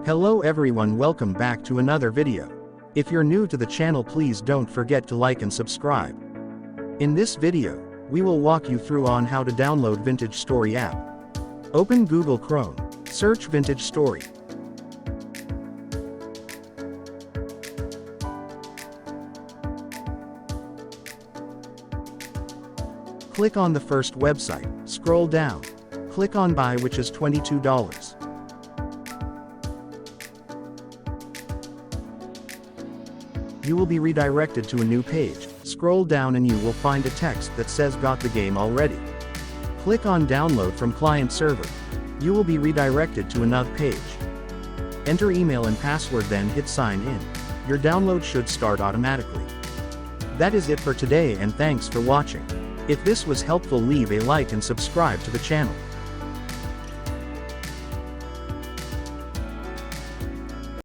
Hello everyone, welcome back to another video. If you're new to the channel, please don't forget to like and subscribe. In this video, we will walk you through on how to download Vintage Story app. Open Google Chrome, search Vintage Story. Click on the first website, scroll down. Click on Buy, which is $22. You will be redirected to a new page. Scroll down and you will find a text that says "Got the game already." Click on Download from Client Server. You will be redirected to another page. Enter email and password, then hit Sign in. Your download should start automatically. That is it for today, and thanks for watching. If this was helpful, leave a like and subscribe to the channel.